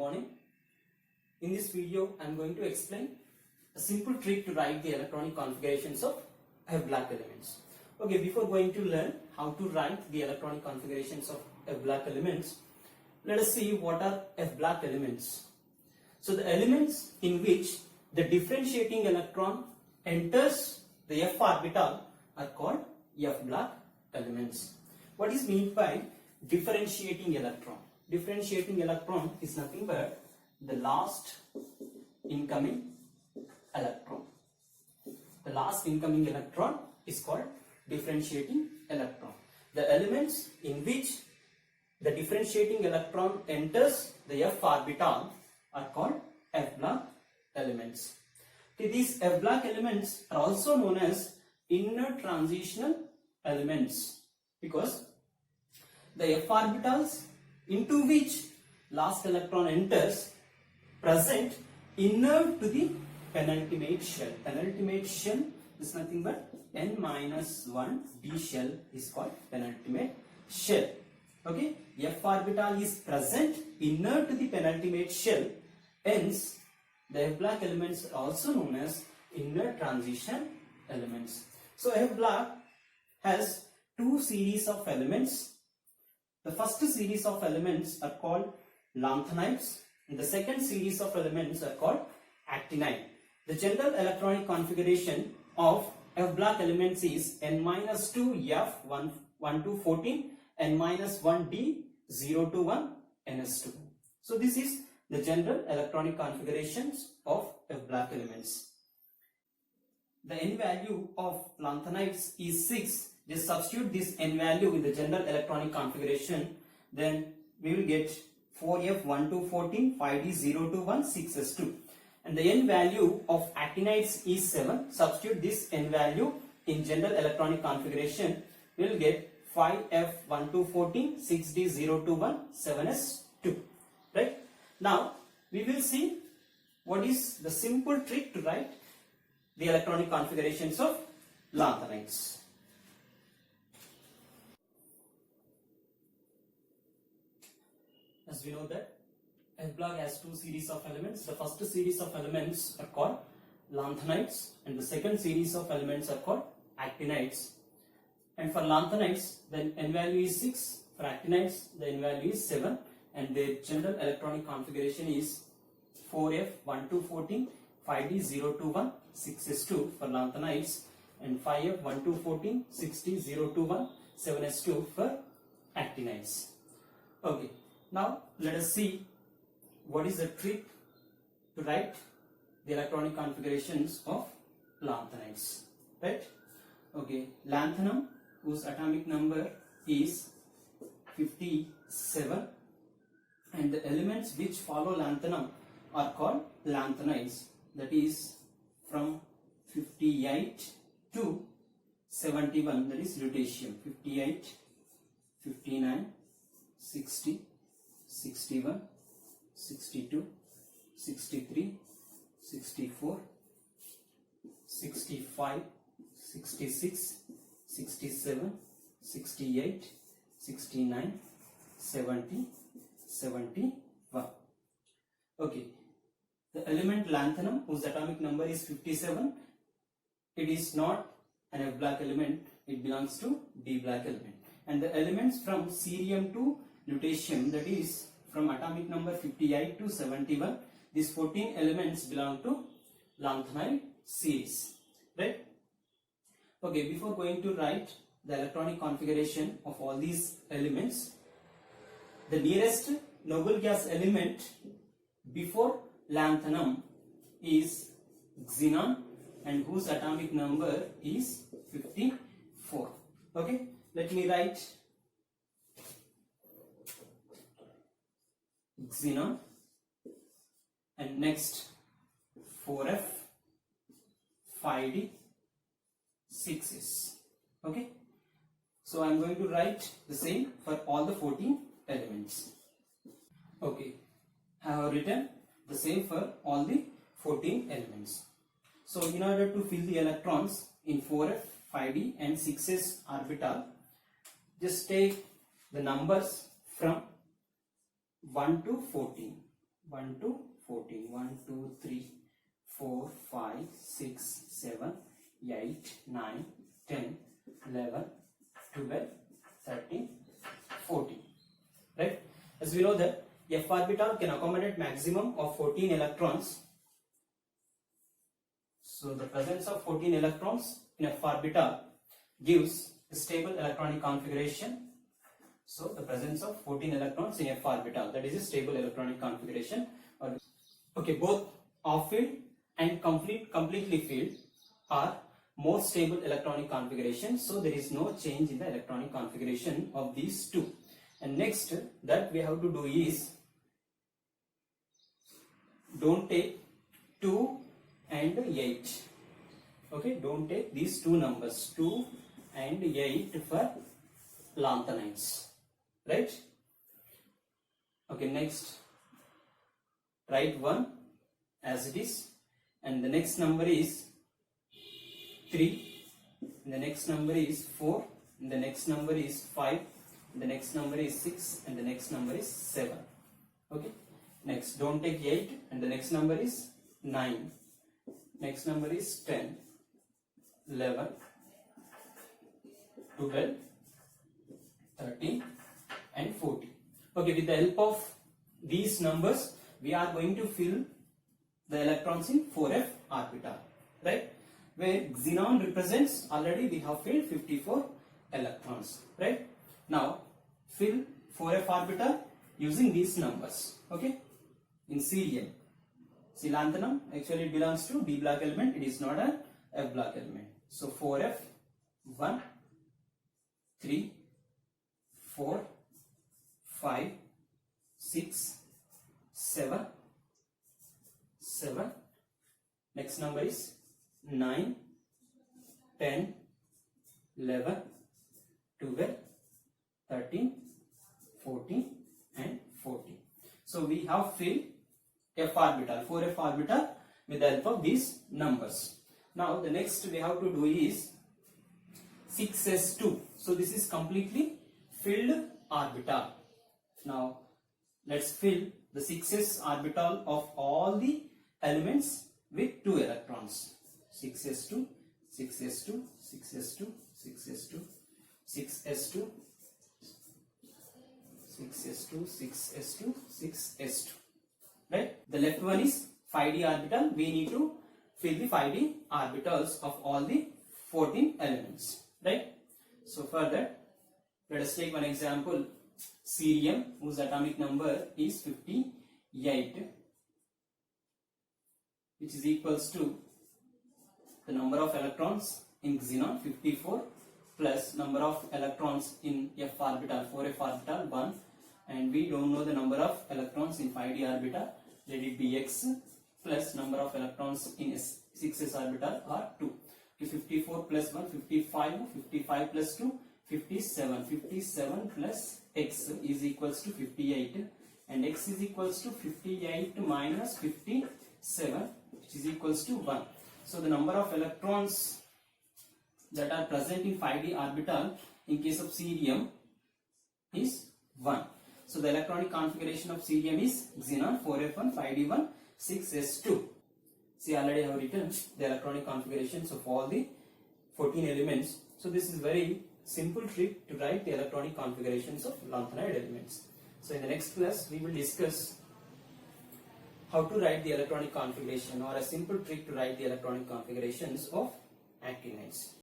morning. In this video, I am going to explain a simple trick to write the electronic configurations of F-block elements. Okay, before going to learn how to write the electronic configurations of F-block elements, let us see what are F-block elements. So the elements in which the differentiating electron enters the F orbital are called F-block elements. What is meant by differentiating electron? Differentiating electron is nothing but the last incoming electron. The last incoming electron is called differentiating electron. The elements in which the differentiating electron enters the F orbital are called F-block elements. Okay, these F-block elements are also known as inner transitional elements because the F orbitals into which last electron enters present inner to the penultimate shell. Penultimate shell is nothing but n-1 d shell is called penultimate shell. Okay, F orbital is present inner to the penultimate shell, hence the F-block elements are also known as inner transition elements. So F-block has two series of elements. The first series of elements are called lanthanides and the second series of elements are called actinide. The general electronic configuration of F-block elements is n-2 F 1 to 14 n-1 D 0 to 1 ns2. So this is the general electronic configurations of F-block elements. The n value of lanthanides is 6. Just substitute this n value in the general electronic configuration, then we will get 4f 1 to 14, 5d 0 to 1, 6s2. And the n value of actinides is 7. Substitute this n value in general electronic configuration, we will get 5f 1 to 14, 6d 0 to 1, 7s2. Right? Now we will see what is the simple trick to write the electronic configurations of lanthanides. As we know that F-block has two series of elements. The first series of elements are called lanthanides and the second series of elements are called actinides. And for lanthanides, the n value is 6. For actinides, the n value is 7 and their general electronic configuration is 4f 1 to 14, 5d 0 to 1, 6s2 for lanthanides and 5f 1 to 14, 6d 0 to 1, 7s2 for actinides. Okay. Now let us see what is the trick to write the electronic configurations of lanthanides. Right? Okay, lanthanum, whose atomic number is 57, and the elements which follow lanthanum are called lanthanides. That is from 58 to 71, that is lutetium. 58, 59, 60, 61, 62, 63, 64, 65, 66, 67, 68, 69, 70, 71. Okay. The element lanthanum, whose atomic number is 57, it is not an F-block element, it belongs to D-block element. And the elements from cerium to lutetium, that is from atomic number 58 to 71, these 14 elements belong to lanthanide series. Right? Okay, before going to write the electronic configuration of all these elements, the nearest noble gas element before lanthanum is xenon and whose atomic number is 54. Okay, let me write xenon and next 4f 5d 6s. Okay, so I am going to write the same for all the 14 elements. Okay, I have written the same for all the 14 elements. So in order to fill the electrons in 4f 5d and 6s orbital, just take the numbers from 1 to 14. 1 to 14. 1, 2, 3, 4, 5, 6, 7, 8, 9, 10, 11, 12, 13, 14. Right? As we know that F orbital can accommodate maximum of 14 electrons. So the presence of 14 electrons in F orbital gives a stable electronic configuration. So the presence of 14 electrons in F orbital, that is a stable electronic configuration. Okay, both off field and completely filled are more stable electronic configuration. So there is no change in the electronic configuration of these two. And next that we have to do is, don't take 2 and 8. Okay, don't take these two numbers 2 and 8 for lanthanides. Right? Okay, next write 1 as it is, and the next number is 3, and the next number is 4, and the next number is 5, and the next number is 6, and the next number is 7. Okay, next don't take 8, and the next number is 9, next number is 10, 11, 12, 13 and 14. Okay, with the help of these numbers we are going to fill the electrons in 4f orbital, right? Where xenon represents, already we have filled 54 electrons, right? Now fill 4f orbital using these numbers. Okay, in cerium, see lanthanum actually it belongs to d block element, it is not an f block element. So 4f 1, 3, 4, 5, 6, 7, 7, next number is 9, 10, 11, 12, 13, 14 and 14. So we have filled f orbital, 4f orbital with the help of these numbers. Now the next we have to do is 6s2. So this is completely filled orbital. Now let's fill the 6s orbital of all the elements with 2 electrons. 6s2, 6s2, 6s2, 6s2, 6s2, 6s2, 6s2, 6s2. Right? The left one is 5d orbital. We need to fill the 5d orbitals of all the 14 elements. Right? So for that, let us take one example. Cerium, whose atomic number is 58, which is equals to the number of electrons in xenon 54 plus number of electrons in f orbital, 4f orbital 1, and we don't know the number of electrons in 5d orbital, let it be x, plus number of electrons in 6s orbital are 2. 54 plus 1, 55, 55 plus 2, 57, 57 plus x is equals to 58, and x is equals to 58 minus 57, which is equals to 1. So the number of electrons that are present in 5d orbital in case of cerium is 1. So the electronic configuration of cerium is xenon 4f1, 5d1, 6s2. See, already I have written the electronic configurations of all the 14 elements. So this is very simple trick to write the electronic configurations of lanthanide elements. So in the next class we will discuss how to write the electronic configuration, or a simple trick to write the electronic configurations of actinides.